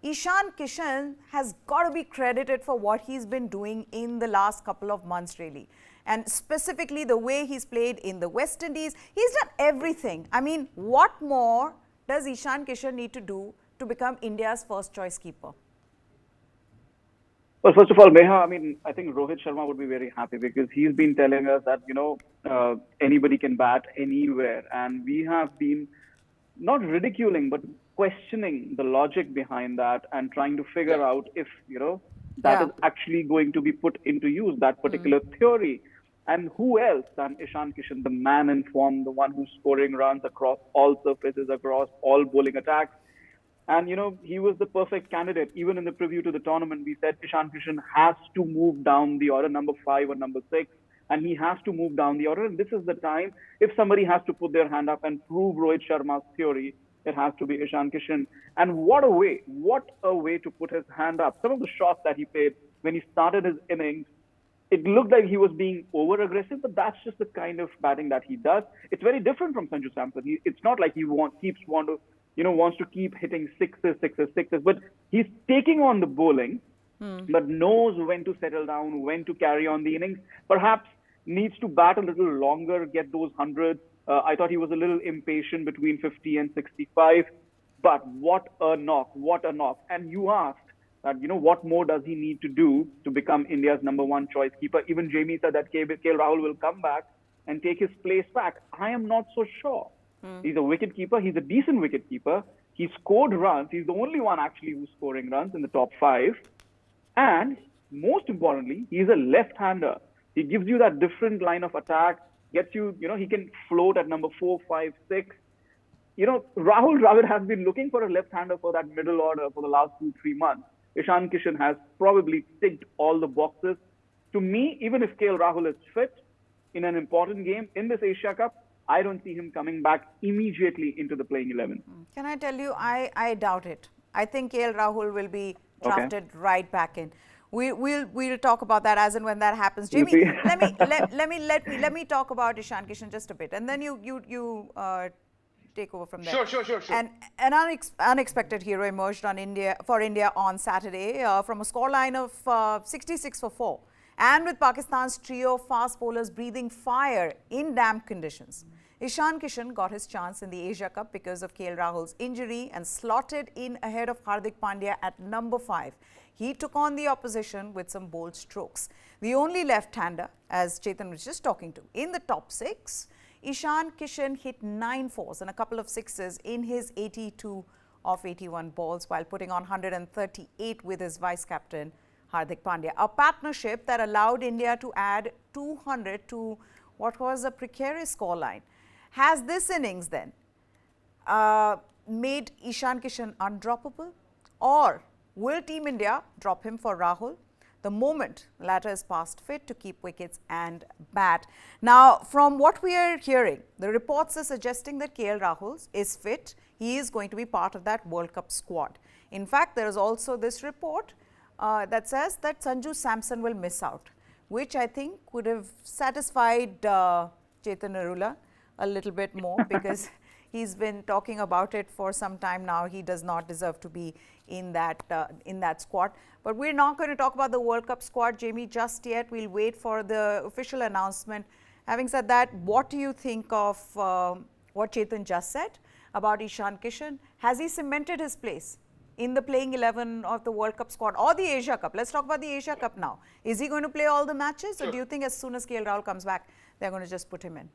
Ishan Kishan has got to be credited for what he's been doing in the last couple of months, really. And specifically the way he's played in the West Indies. He's done everything. I mean, what more does Ishan Kishan need to do to become India's first choice keeper? Well, first of all, Meha, I mean, I think Rohit Sharma would be very happy because he's been telling us that, anybody can bat anywhere. And we have been not ridiculing, but questioning the logic behind that and trying to figure out if, that Yeah. is actually going to be put into use, that particular theory. And who else than Ishan Kishan, the man in form, the one who's scoring runs across all surfaces, across all bowling attacks. And, he was the perfect candidate. Even in the preview to the tournament, we said Ishan Kishan has to move down the order, number 5 or number 6, and he has to move down the order. And this is the time, if somebody has to put their hand up and prove Rohit Sharma's theory, it has to be Ishan Kishan. And what a way to put his hand up. Some of the shots that he played when he started his innings, it looked like he was being over-aggressive, but that's just the kind of batting that he does. It's very different from Sanju Samson. It's not like he wants to keep hitting sixes, but he's taking on the bowling, but knows when to settle down, when to carry on the innings. Perhaps needs to bat a little longer, get those hundreds. I thought he was a little impatient between 50 and 65, but what a knock. And you asked that, what more does he need to do to become India's number 1 choice keeper? Even Jamie said that KL Rahul will come back and take his place back. I am not so sure. He's a wicket keeper. He's a decent wicket keeper. He scored runs. He's the only one actually who's scoring runs in the top 5. And most importantly, he's a left-hander. He gives you that different line of attack, gets you, he can float at number 4, 5, 6. Rahul Dravid has been looking for a left-hander for that middle order for the last 2-3 months. Ishan Kishan has probably ticked all the boxes. To me, even if KL Rahul is fit in an important game in this Asia Cup, I don't see him coming back immediately into the playing 11. Can I tell you, I doubt it. I think KL Rahul will be drafted right back in. We'll talk about that as and when that happens. Jamie, let me talk about Ishan Kishan just a bit, and then you take over from there. Sure. And an unexpected hero emerged for India on Saturday from a scoreline of 66 for 4. And with Pakistan's trio of fast bowlers breathing fire in damp conditions, Ishan Kishan got his chance in the Asia Cup because of KL Rahul's injury and slotted in ahead of Hardik Pandya at number 5. He took on the opposition with some bold strokes. The only left-hander, as Chetan was just talking to, in the top 6, Ishan Kishan hit 9 fours and a couple of sixes in his 82 of 81 balls while putting on 138 with his vice-captain Hardik Pandya. A partnership that allowed India to add 200 to what was a precarious scoreline. Has this innings then made Ishan Kishan undroppable, or will Team India drop him for Rahul the moment the latter is past fit to keep wickets and bat? Now, from what we are hearing, the reports are suggesting that KL Rahul is fit. He is going to be part of that World Cup squad. In fact, there is also this report that says that Sanju Samson will miss out, which I think would have satisfied Chetan Arula a little bit more because he's been talking about it for some time now. He does not deserve to be in that squad. But we're not going to talk about the World Cup squad, Jamie, just yet. We'll wait for the official announcement. Having said that, what do you think of what Chetan just said about Ishan Kishan? Has he cemented his place in the playing 11 of the World Cup squad or the Asia Cup? Let's talk about the Asia Cup now. Is he going to play all the matches, or do you think as soon as KL Rahul comes back, they're going to just put him in?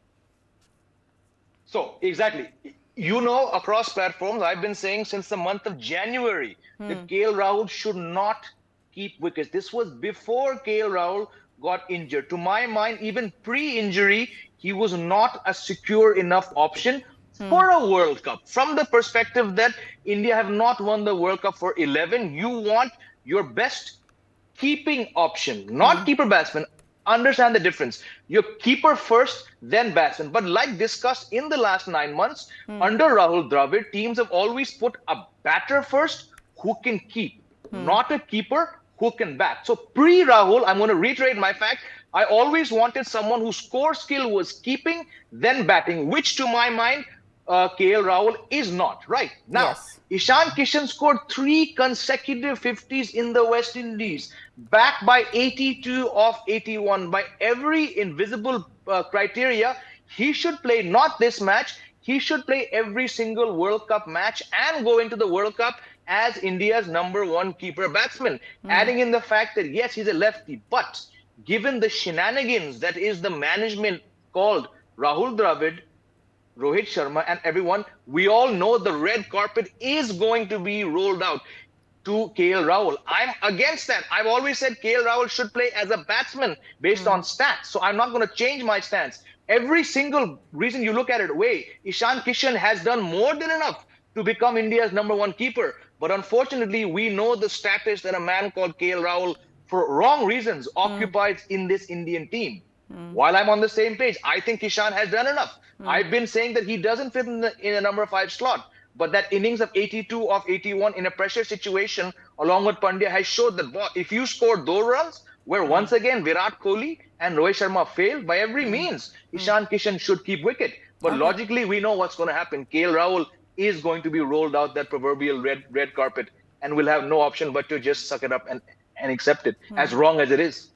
So, exactly. Across platforms, I've been saying since the month of January that KL Rahul should not keep wickets. This was before KL Rahul got injured. To my mind, even pre-injury, he was not a secure enough option for a World Cup. From the perspective that India have not won the World Cup for 11, you want your best keeping option, not keeper batsman. Understand the difference. Your keeper first, then batsman. But like discussed in the last 9 months, under Rahul Dravid, teams have always put a batter first who can keep, not a keeper who can bat. So pre-Rahul, I'm going to reiterate my fact, I always wanted someone whose core skill was keeping, then batting, which to my mind KL Rahul is not. Right. Now, Yes. Ishan Kishan scored 3 consecutive 50s in the West Indies, backed by 82 of 81. By every invisible criteria, he should play not this match. He should play every single World Cup match and go into the World Cup as India's #1 keeper batsman. Adding in the fact that, yes, he's a lefty, but given the shenanigans that is the management called Rahul Dravid, Rohit Sharma, and everyone, we all know the red carpet is going to be rolled out to KL Rahul. I'm against that. I've always said KL Rahul should play as a batsman based on stats. So I'm not going to change my stance. Every single reason you look at it, Ishan Kishan has done more than enough to become India's #1 keeper. But unfortunately, we know the status that a man called KL Rahul, for wrong reasons, occupies in this Indian team. While I'm on the same page, I think Ishan has done enough. I've been saying that he doesn't fit in a #5 slot. But that innings of 82 of 81 in a pressure situation, along with Pandya, has showed that if you score those runs, where once again Virat Kohli and Rohit Sharma failed, by every means, Ishan Kishan should keep wicket. But logically, we know what's going to happen. KL Rahul is going to be rolled out that proverbial red carpet and will have no option but to just suck it up and accept it, as wrong as it is.